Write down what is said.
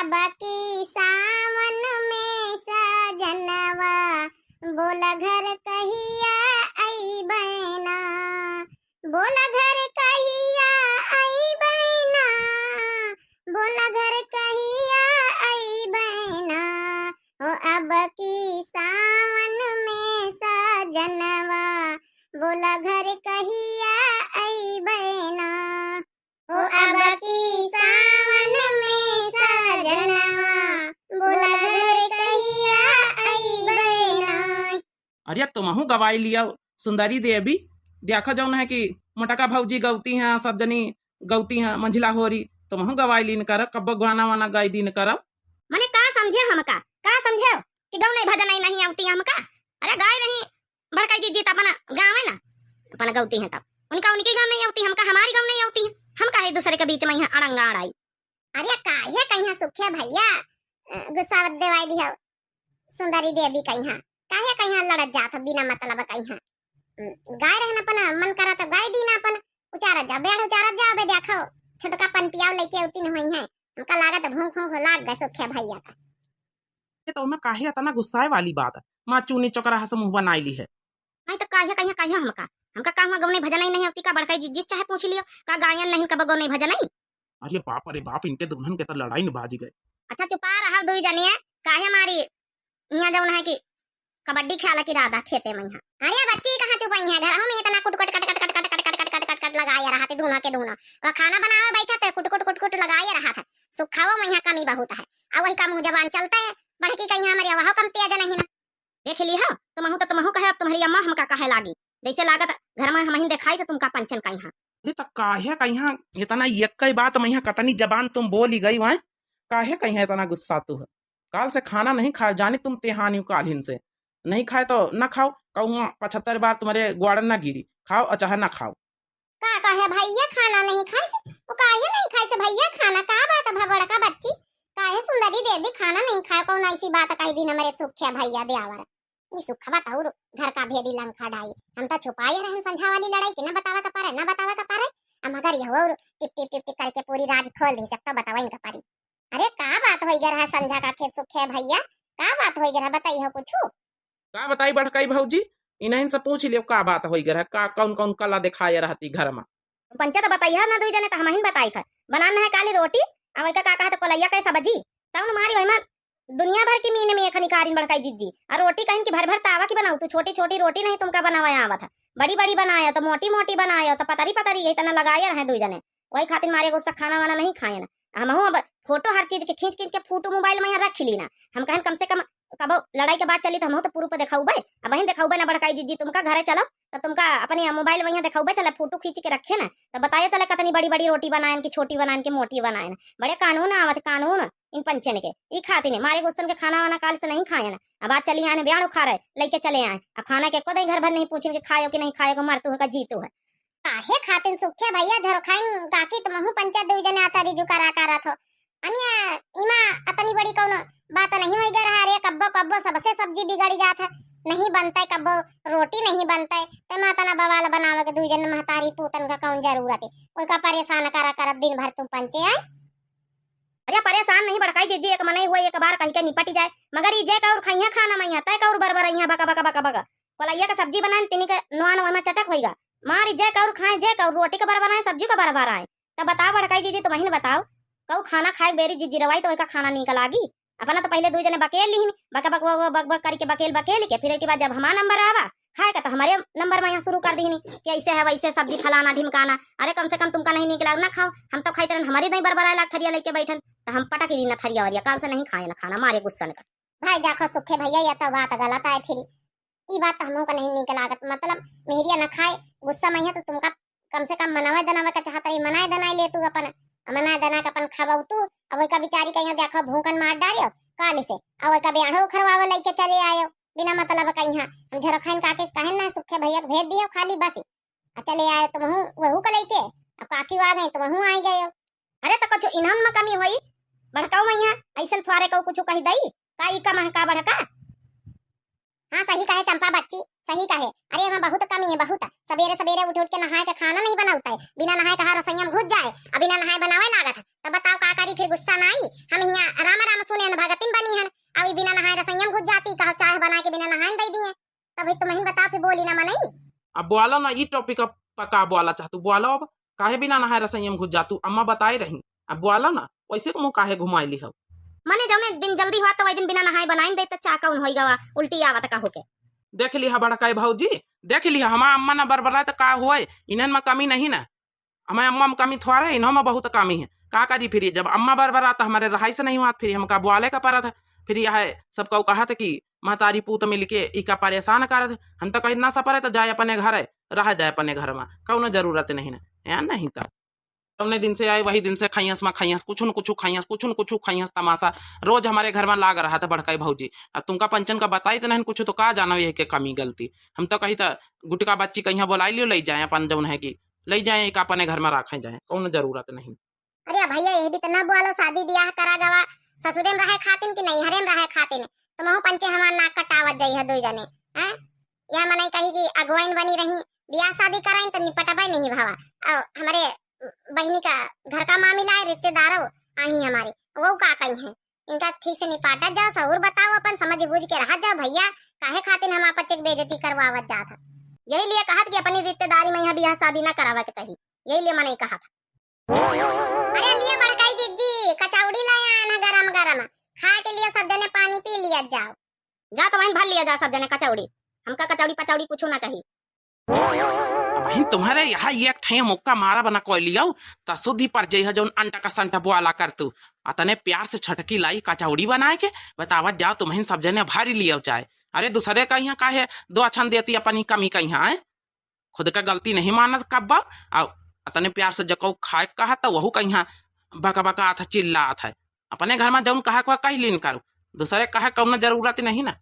अब की सावन में सजनवा बोला घर कहिया आई बहना, बोला घर कहिया आई बहना, बोला घर कहिया आई बहना। ओ अब की सावन में सजनवा बोला घर कहिया आई बहना। ओ अब की सावन में सजनवा बोला घर कहिया आई बहना। अरे तुमहू गवाई लिया सुंदरी देवी, देखा जौन है कि मोटका भौजी गौती हैं, सब जनी गौती हैं, मंझिला होरी तुमहू गवाई लीन कर, कब गाना वाना गाई दिन करब। मने का समझे हमका, का समझे कि गौ नहीं भजन नहीं आती हमका। अरे गाय नहीं बड़का जी जीत अपना गाँव है ना, अपना गौती है तब उनका उनकी गाँव नहीं आती, हमका हमारी गाँव नहीं आती है। हम काहे दूसरे के बीच में यहाँ अड़ंगा अड़ाई। अरे काहे कहिया सुखे भैया गुस्सा देवाई दिया सुंदरी देवी कहिया, काहे कहिया लड़त जात बिना मतलब कहिया। गाय रहना अपना मन करा तो गाय दीना अपन उचारा जा बेड़ उचारा जा बे देखो छोटका पन पियाव लेके उती न होई है। हमका लागत भूख भूख लाग गए सुखे भैया का। ये तो मैं काहे इतना गुस्साए वाली बात है, माँ चूनी चोकरा हस मुंह बनाई ली है। नहीं तो काहे कहिया कहिया हमका, हमका काम गौ नहीं भजन नहीं होती का। बड़का जिस चाहे पूछ लियो का गायन नहीं का गौ नहीं भजन नहीं। अरे बाप अरे बाप, इनके दुल्हन के तो लड़ाई में बाजी गए। अच्छा चुपा रहा दुई जनी है काहे मारी यहाँ जौन है कि कबड्डी खेला की राधा खेते में। अरे बच्ची कहाँ चुपाई है, घर में इतना कुट कुट cut cut cut cut cut cut cut cut cut लगाया रहा थे दोनों के दोनों। वह खाना बनावे बैठा थे कुट कुट कुट कुट लगाया रहा था। सुखावा में यहाँ कमी बहुत है, अब वही का मुंह जबान चलता है। बड़की कहीं हमारे वहाँ कम तेज नहीं ना। देख ली हो तुमहू कहे अब तुम्हारी अम्मा हमका कहे लागी, जैसे लागत घर में हम ही दिखाई तो तुमका पंचन कहीं। अरे तो काहे कहीं इतना एक बात मैं कतनी जबान तुम बोली गई वहाँ, काहे कहीं इतना गुस्सा तू है। काल से खाना नहीं खाए जाने तुम तेहानी कालिन से, नहीं खाए तो न खाओ, कहूँ 75 बार तुम्हारे ग्वाड़न न गिरी, खाओ और चाहे न खाओ। का कहे भैया खाना नहीं खाए से, वो काहे नहीं खाए से भैया खाना का बात है बड़का बच्ची। काहे सुंदरी देवी खाना नहीं खाए कौन ऐसी बात कही दिन मेरे सुखे भैया देवर। ये सुख बताओ घर का भेदी लंका ढाई हम तो छुपाए रहन संझा वाली लड़ाई के न बतावा का पारे न बतावा का पारे। हम अगर यह और टिप टिप टिप टिप करके पूरी राज खोल दे सकता बतावा इनका पारी। अरे का बात होई गया संझा का खेत सुखे भैया, का बात होई गया बताइए कुछ। का बताई बड़काई भौजी, इन्हीं से पूछ लियो का बात होई गया, का कौन कौन कला दिखाए रहती घर में। पंचा तो बताइए ना दुई जने तो हम ही बताई था। बनाना है काली रोटी अब का कहा तो कोलैया के सब्जी तब न मारी वही दुनिया भर की मीन में खनी कारिन बड़काई जिज्जी। और रोटी कहीं की भर भर तावा की बनाऊ, तू छोटी छोटी रोटी नहीं तुमका बनाया आवा था, बड़ी बड़ी बनाया तो मोटी मोटी बनाया तो पतरी पतरी इतना लगाया रहे दुई जने। वही खातिर मारे गुस्सा खाना वाना नहीं खाए ना। हम अब फोटो हर चीज के खींच खींच के फोटो मोबाइल में रख ली ना। हम कहें कम से कम कब लड़ाई के बाद चली तो हम तो पूरा दिखाऊ भाई। अब वहीं दिखाऊ ना बड़काई जिज्जी तुमका घरे चलो तो तुमका अपने मोबाइल में दिखाऊ चले फोटो खींच के रखे ना तो बताया चले कितनी बड़ी बड़ी रोटी बनाए की छोटी बनाए की मोटी बनाए ना। बड़े कानून आवत कानून इन पंचन के ई खाती ने मारे गुस्सन के खाना वाना काल से नहीं खाए ना। अब आज चली आए ब्याह खा रहे लेके चले आए अब खाना के को घर भर नहीं पूछेंगे खायो कि नहीं खायो मरतू है का जीतू है। काहे खातिन सुखे भैया झरो खाइन काकी तुमहु पंचायत दुई जने आता रिजु करा करत हो। अनिया इमा अतनी बड़ी कौन बात नहीं होई गया रे। कब्बो कब्बो सबसे सब्जी बिगड़ जात है, नहीं बनता है कब्बो रोटी नहीं बनता है तो माता बवाल बनावे के दुई जन महतारी पूतन का कौन जरूरत है। कोई का परेशान करा कर दिन भर तुम पंचे आए। अरे परेशान नहीं बड़काई दीजिए एक मने हुए एक बार कहीं के निपट जाए मगर ये और खइया खाना मैया तय का और बरबर यहाँ बका बका बका बका कोलैया का सब्जी बनाए तिनी के नोआ नोआ में चटक होएगा मारी जय और खाए जय और रोटी का बराबर आए सब्जी का बराबर आए। तब बताओ बड़काई दीदी तुम ही बताओ कऊ खाना खाए बेरी जी जिरवाई तो का खाना निकल आगी। अपना तो पहले दुई जने बकेल ली बक बक बक बक करके बकेल के फिर के बाद जब हमारा नंबर आवा खाएगा तो हमारे नंबर में यहाँ शुरू कर दी कि ऐसे है वैसे सब्जी फलाना ढिमकाना। अरे कम से कम तुमका नहीं निकला ना खाओ, हम तो खाते रहे हमारी नहीं बरबर आए थरिया लेके बैठन तो हम पटक ही ना थरिया वरिया काल से नहीं खाए ना खाना मारे गुस्सा का। भाई देखो सुखे भैया ये तो बात गलत है, फिर ये बात तो हमको नहीं निकला मतलब मेहरिया न खाए गुस्सा में है तो तुमका कम से कम मनावे दनावे का चाहता मनाए दनाए ले तू अपन मनाए दना का अपन खबाऊ तू। अब का बेचारी कहीं देखो भूखन मार डालियो काले से अब का ब्याहो खरवावे लेके चले आयो बिना मतलब कहीं हम झरो खाइन काके कहन ना सुखे भैया भेज दियो खाली बस चले आए तुम वहू का लेके अब काकी आ गई तुम आ गए। अरे तो कुछ इनाम में कमी हुई बड़काऊ मैया ऐसा थोड़े को कुछ कही दई का ई का महका बड़का। हाँ सही कहे चंपा बच्ची सही कहे। अरे हमें बहुत कमी है बहुत। सवेरे सवेरे उठ उठ के नहाए के खाना नहीं बनाता है, बिना नहाए कहा रसोईया में घुस जाए अब बिना नहाए बनावे लागत है। तब बताओ का करी फिर गुस्सा ना आई। हम यहाँ आराम अब बोलो ना, ई टॉपिक पका बोला चाहतू बोलो। अब काहे बिना नहाए रसोई में घुस जातू, अम्मा बताई रही। अब बोलो ना, वैसे मुँह काहे घुमाई ली हो। मने जौने दिन जल्दी हुआ तो वही दिन बिना नहाए बनाई दे तो चा कौन होई गवा उल्टी आवत का होके। देख लिहा बड़काई भौजी, देख लिहा हमारा अम्मा ना बरबरा तो का हुआ, इन्हन में कमी नहीं ना। हमारे अम्मा में कमी थोड़ा है, इन्हों में बहुत कमी है। का करी फिर जब अम्मा बरबरा तो हमारे रहाई से नहीं हुआ, फिर हमका बुआले का पड़ा था। फिर यह सबको कहा था कि महतारी पूत मिल के इका परेशान कर थे। हम तो कहीं ना सपरे तो जाए अपने घर है, रह जाए अपने घर में, कौन जरूरत नहीं ना या नहीं था। हमने दिन से आए वही दिन से खैस में खैस, कुछ न कुछ खैस, कुछ न कुछ खैस तमाशा रोज हमारे घर में लाग रहा था बड़काई भौजी। अब तुमका पंचन का बताई तो नहीं कुछ, तो का जाना ये के कमी गलती। हम तो कही था गुटका बच्ची कहीं बुलाई लियो, ले जाए अपन जौन है कि ले जाए एक अपने घर में रखे जाए, कौन जरूरत नहीं। अरे भैया ये भी तो ना बोलो, शादी ब्याह करा गवा ससुरे में रहे खातिन कि नहीं हरे में रहे खातिन, तो महु पंचे हमार नाक कटावत जाई है दो जने हैं। यह मनई कही कि अगवाइन बनी रही, ब्याह शादी कराइन तो निपटबे नहीं भावा। और हमारे बहनी का घर का मामला है, रिश्तेदारों आई हमारे वो का कही है, इनका ठीक से निपाटा जाओ, सहूर बताओ, अपन समझ बूझ के रह जाओ भैया। काहे खातिन हम आपस में बेइज्जती करवावत जात। यही लिए कहा कि अपनी रिश्तेदारी में यहाँ ब्याह शादी ना करावे के चाहिए, यही लिए मैंने कहा था। अरे लिए बड़काई जीजी कचौड़ी लाया ना गरम गरम, खाए के लिए सब जने पानी पी लिया जाओ। जा तो वहीं भर लिया जा सब जने कचौड़ी, हमका कचौड़ी पचौड़ी कुछ ना चाहिए। बहन तुम्हारे यहाँ एक ठे मुक्का मारा बना कोई लियो त सुधी पर जई है, जौन अंटा का संटा बुआला कर तू अतने प्यार से छटकी लाई कचौड़ी बनाए के बतावत जाओ, तुम्हें सब जने भारी लियो चाहे। अरे दूसरे का यहाँ काहे दो अछन देती अपनी कमी का यहाँ है, खुद का गलती नहीं मानत कब्बा। और अतने प्यार से जको खाए कहा तो वहू कहीं बका बका था चिल्ला था। अपने घर में जौन कहा कही लीन करो, दूसरे कहा कौन जरूरत नहीं ना।